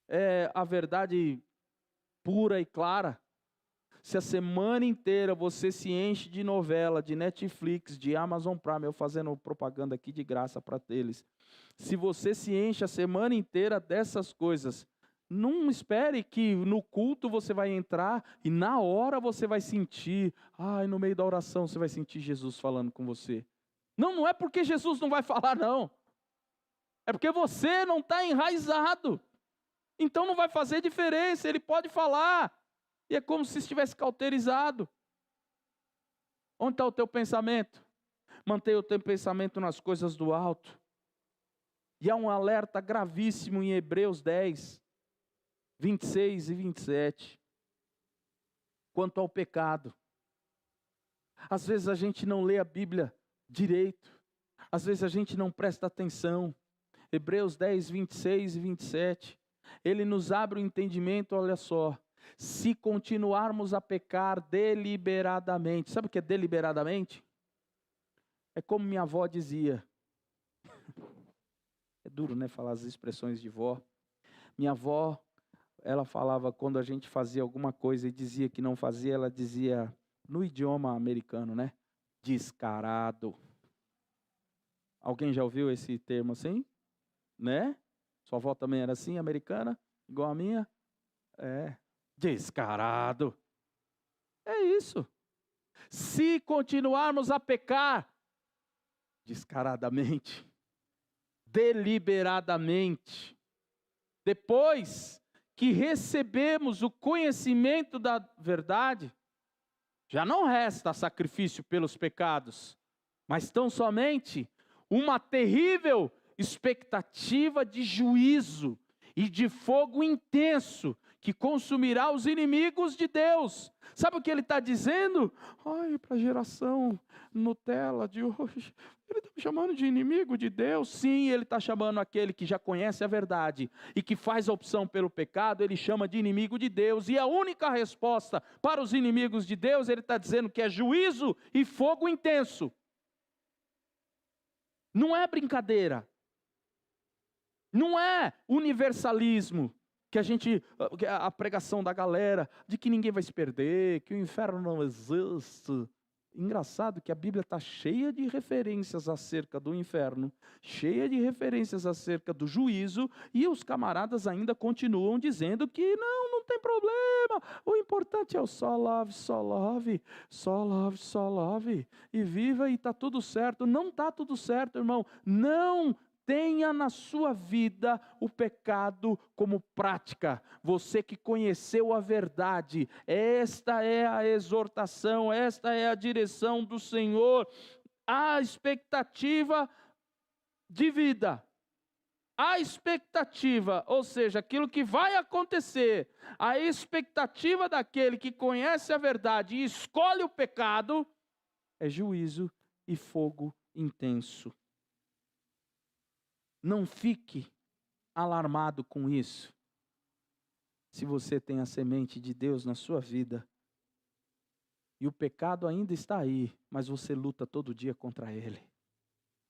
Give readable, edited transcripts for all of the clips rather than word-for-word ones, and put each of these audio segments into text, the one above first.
é a verdade pura e clara. Se a semana inteira você se enche de novela, de Netflix, de Amazon Prime, eu fazendo propaganda aqui de graça para eles. Se você se enche a semana inteira dessas coisas, não espere que no culto você vai entrar e na hora você vai sentir, no meio da oração você vai sentir Jesus falando com você. Não, não é porque Jesus não vai falar, não. É porque você não está enraizado. Então não vai fazer diferença, ele pode falar. E é como se estivesse cauterizado. Onde está o teu pensamento? Mantenha o teu pensamento nas coisas do alto. E há um alerta gravíssimo em Hebreus 10, 26 e 27. Quanto ao pecado. Às vezes a gente não lê a Bíblia direito. Às vezes a gente não presta atenção. Hebreus 10, 26 e 27. Ele nos abre o entendimento, olha só. Se continuarmos a pecar deliberadamente. Sabe o que é deliberadamente? É como minha avó dizia. É duro, né, falar as expressões de vó. Minha avó, ela falava quando a gente fazia alguma coisa e dizia que não fazia, ela dizia no idioma americano, né? Descarado. Alguém já ouviu esse termo assim? Né? Sua avó também era assim, americana? Igual a minha? É. Descarado. É isso. Se continuarmos a pecar descaradamente, deliberadamente, depois que recebemos o conhecimento da verdade, já não resta sacrifício pelos pecados, mas tão somente uma terrível expectativa de juízo e de fogo intenso que consumirá os inimigos de Deus. Sabe o que ele está dizendo? Para a geração Nutella de hoje, ele está me chamando de inimigo de Deus. Sim, ele está chamando aquele que já conhece a verdade e que faz a opção pelo pecado, ele chama de inimigo de Deus. E a única resposta para os inimigos de Deus, ele está dizendo que é juízo e fogo intenso. Não é brincadeira. Não é universalismo, a pregação da galera, de que ninguém vai se perder, que o inferno não existe. Engraçado que a Bíblia está cheia de referências acerca do inferno, cheia de referências acerca do juízo, e os camaradas ainda continuam dizendo que não tem problema, o importante é o só love, só love, só love, só love, e viva e está tudo certo. Não está tudo certo, irmão, não tenha na sua vida o pecado como prática. Você que conheceu a verdade, esta é a exortação, esta é a direção do Senhor. A expectativa de vida, a expectativa, ou seja, aquilo que vai acontecer, a expectativa daquele que conhece a verdade e escolhe o pecado, é juízo e fogo intenso. Não fique alarmado com isso. Se você tem a semente de Deus na sua vida, e o pecado ainda está aí, mas você luta todo dia contra ele.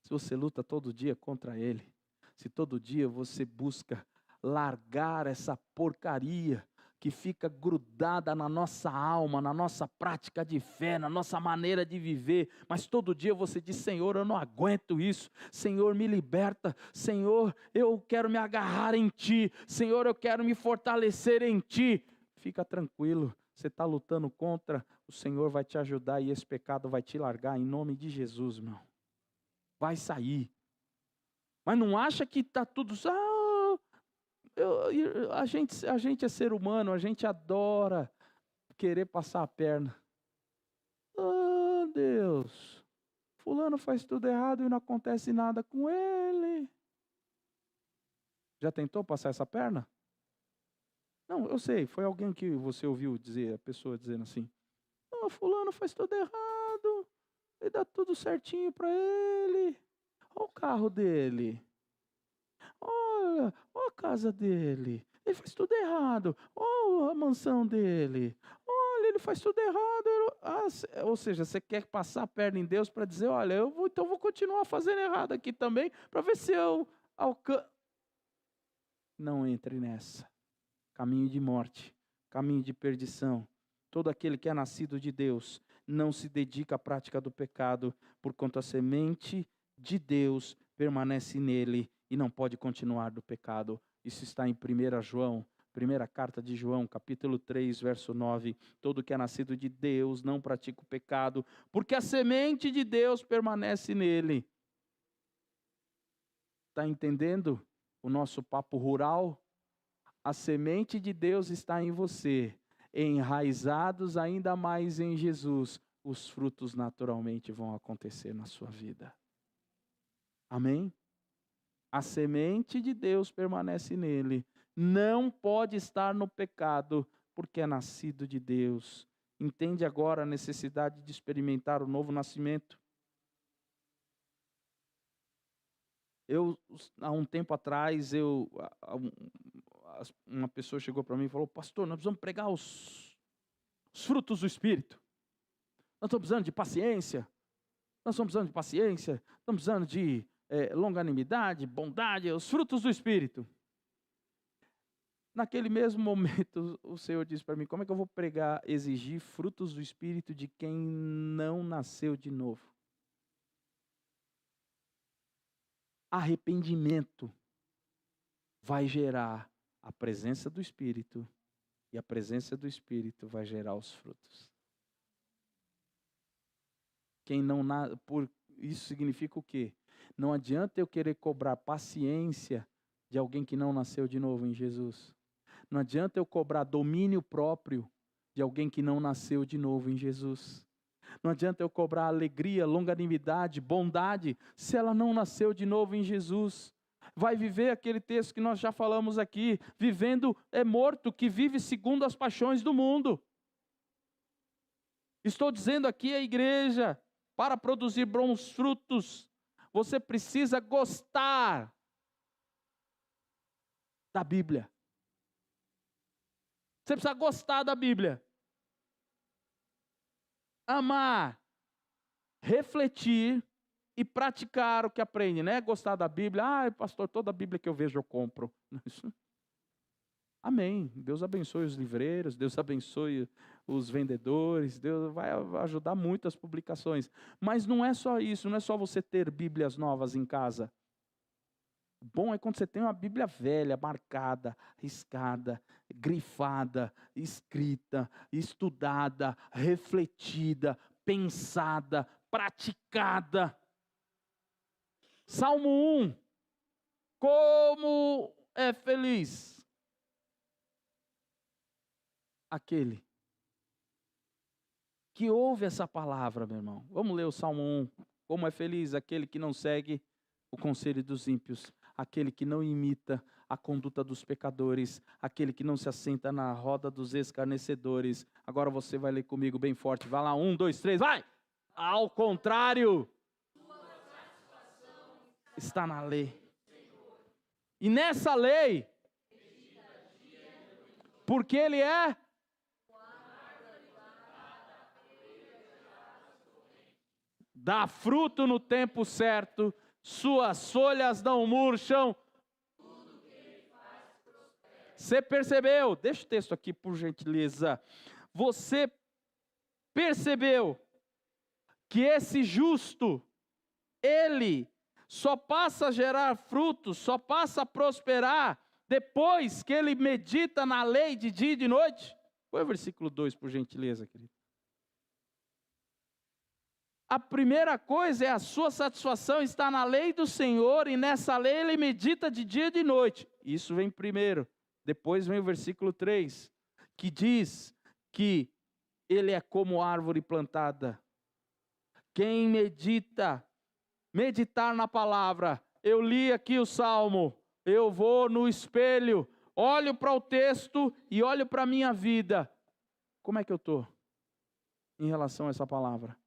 Se você luta todo dia contra ele, se todo dia você busca largar essa porcaria que fica grudada na nossa alma, na nossa prática de fé, na nossa maneira de viver, mas todo dia você diz: Senhor, eu não aguento isso, Senhor, me liberta, Senhor, eu quero me agarrar em Ti, Senhor, eu quero me fortalecer em Ti. Fica tranquilo, você está lutando contra, o Senhor vai te ajudar e esse pecado vai te largar em nome de Jesus, irmão. Vai sair. Mas não acha que está tudo... A gente é ser humano, a gente adora querer passar a perna. Deus, fulano faz tudo errado e não acontece nada com ele. Já tentou passar essa perna? Não, eu sei, foi alguém que você ouviu dizer, a pessoa dizendo assim: fulano faz tudo errado e dá tudo certinho para ele. Olha o carro dele. Olha a casa dele, ele faz tudo errado. Olha a mansão dele. Olha, ele faz tudo errado. Ou seja, você quer passar a perna em Deus para dizer: olha, então vou continuar fazendo errado aqui também, para ver se eu alcanço. Não entre nessa. caminho de morte, caminho de perdição. Todo aquele que é nascido de Deus não se dedica à prática do pecado, porquanto a semente de Deus permanece nele e não pode continuar do pecado. Isso está em 1 João, primeira carta de João, capítulo 3, verso 9. Todo que é nascido de Deus não pratica o pecado, porque a semente de Deus permanece nele. Está entendendo o nosso papo rural? A semente de Deus está em você. Enraizados ainda mais em Jesus, os frutos naturalmente vão acontecer na sua vida. Amém? A semente de Deus permanece nele. Não pode estar no pecado, porque é nascido de Deus. Entende agora a necessidade de experimentar o novo nascimento? Há um tempo atrás, uma pessoa chegou para mim e falou: pastor, nós precisamos pregar os frutos do Espírito. Nós estamos precisando de paciência. Nós estamos precisando de paciência. Estamos precisando de longanimidade, bondade, os frutos do Espírito. Naquele mesmo momento, o Senhor disse para mim: como é que eu vou pregar, exigir frutos do Espírito de quem não nasceu de novo? Arrependimento vai gerar a presença do Espírito, e a presença do Espírito vai gerar os frutos. Por isso significa o quê? Não adianta eu querer cobrar paciência de alguém que não nasceu de novo em Jesus. Não adianta eu cobrar domínio próprio de alguém que não nasceu de novo em Jesus. Não adianta eu cobrar alegria, longanimidade, bondade, se ela não nasceu de novo em Jesus. Vai viver aquele texto que nós já falamos aqui, vivendo é morto, que vive segundo as paixões do mundo. Estou dizendo aqui à igreja, para produzir bons frutos, você precisa gostar da Bíblia. Você precisa gostar da Bíblia. Amar, refletir e praticar o que aprende, né? Gostar da Bíblia. Ah, pastor, toda a Bíblia que eu vejo eu compro. Amém. Deus abençoe os livreiros, Deus abençoe os vendedores, Deus vai ajudar muito as publicações. Mas não é só isso, não é só você ter Bíblias novas em casa. O bom é quando você tem uma Bíblia velha, marcada, riscada, grifada, escrita, estudada, refletida, pensada, praticada. Salmo 1. Como é feliz aquele que ouve essa palavra, meu irmão. Vamos ler o Salmo 1. Como é feliz aquele que não segue o conselho dos ímpios, aquele que não imita a conduta dos pecadores, aquele que não se assenta na roda dos escarnecedores. Agora você vai ler comigo bem forte. Vai lá, 1, 2, 3, vai! Ao contrário, está na lei. E nessa lei, porque ele é dá fruto no tempo certo, suas folhas não murcham. Você percebeu? Deixa o texto aqui, por gentileza. Você percebeu que esse justo, ele só passa a gerar frutos, só passa a prosperar depois que ele medita na lei de dia e de noite? Põe o versículo 2, por gentileza, querido. A primeira coisa é a sua satisfação está na lei do Senhor, e nessa lei ele medita de dia e de noite. Isso vem primeiro. Depois vem o versículo 3, que diz que ele é como árvore plantada. Quem meditar na palavra, eu li aqui o Salmo, eu vou no espelho, olho para o texto e olho para a minha vida. Como é que eu estou em relação a essa palavra?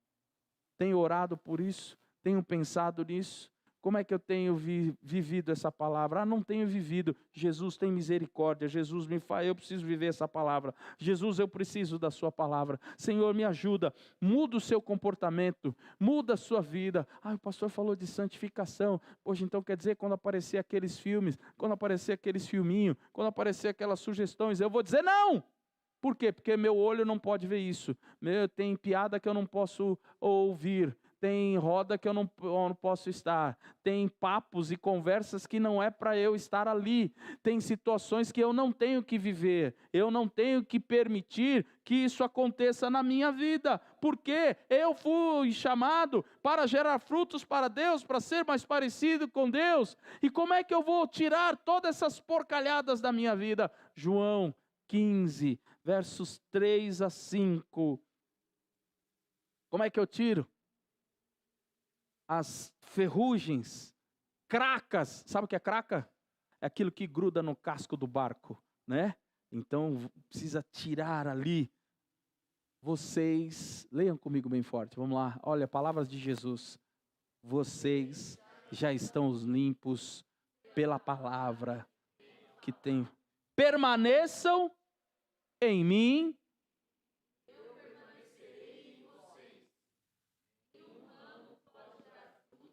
Tenho orado por isso? Tenho pensado nisso? Como é que eu tenho vivido essa palavra? Não tenho vivido. Jesus tem misericórdia. Jesus me faz, eu preciso viver essa palavra. Jesus, eu preciso da sua palavra. Senhor, me ajuda. Muda o seu comportamento. Muda a sua vida. O pastor falou de santificação. Hoje então quer dizer, quando aparecer aqueles filmes, quando aparecer aqueles filminhos, quando aparecer aquelas sugestões, eu vou dizer não. Por quê? Porque meu olho não pode ver isso. Tem piada que eu não posso ouvir. Tem roda que eu não posso estar, tem papos e conversas que não é para eu estar ali, tem situações que eu não tenho que viver, eu não tenho que permitir que isso aconteça na minha vida, porque eu fui chamado para gerar frutos para Deus, para ser mais parecido com Deus, e como é que eu vou tirar todas essas porcalhadas da minha vida? João 15, versos 3 a 5, como é que eu tiro? As ferrugens, cracas, sabe o que é craca? É aquilo que gruda no casco do barco, né? Então precisa tirar ali. Vocês, leiam comigo bem forte, vamos lá, olha, palavras de Jesus. Vocês já estão limpos pela palavra que tem. Permaneçam em mim.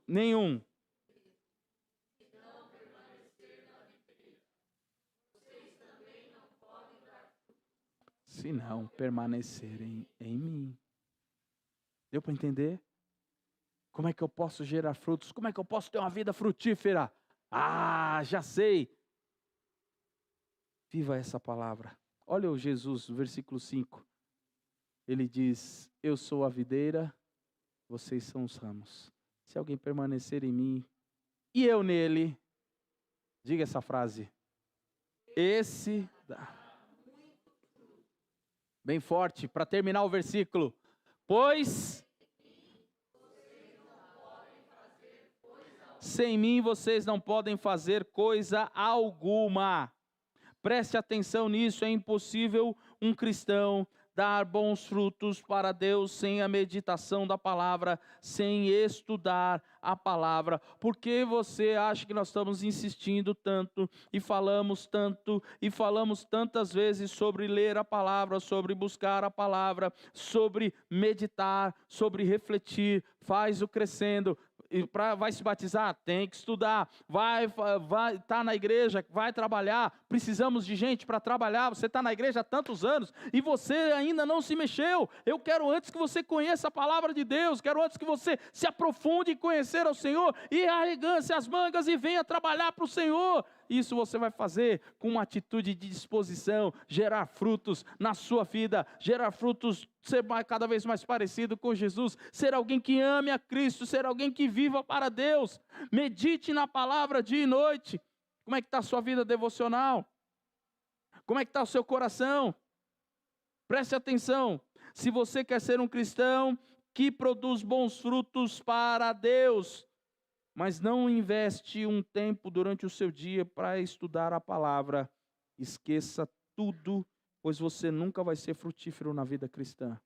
Nenhum. Se não permanecerem em mim. Deu para entender? Como é que eu posso gerar frutos? Como é que eu posso ter uma vida frutífera? Já sei. Viva essa palavra. Olha o Jesus, versículo 5. Ele diz, eu sou a videira, vocês são os ramos. Se alguém permanecer em mim e eu nele, diga essa frase, esse dá. Bem forte, para terminar o versículo. Pois sem mim vocês não podem fazer coisa alguma. Preste atenção nisso, é impossível um cristão dar bons frutos para Deus sem a meditação da palavra, sem estudar a palavra. Por que você acha que nós estamos insistindo tanto e falamos tantas vezes sobre ler a palavra, sobre buscar a palavra, sobre meditar, sobre refletir? Faz o crescendo. Vai se batizar? Tem que estudar. Vai estar na igreja, vai trabalhar. Precisamos de gente para trabalhar. Você está na igreja há tantos anos e você ainda não se mexeu. Eu quero antes que você conheça a palavra de Deus. Quero antes que você se aprofunde em conhecer ao Senhor e arreganse as mangas e venha trabalhar para o Senhor. Isso você vai fazer com uma atitude de disposição, gerar frutos na sua vida, gerar frutos, ser cada vez mais parecido com Jesus, ser alguém que ame a Cristo, ser alguém que viva para Deus. Medite na palavra dia e noite. Como é que está a sua vida devocional? Como é que está o seu coração? Preste atenção. Se você quer ser um cristão que produz bons frutos para Deus, mas não investe um tempo durante o seu dia para estudar a palavra, esqueça tudo, pois você nunca vai ser frutífero na vida cristã.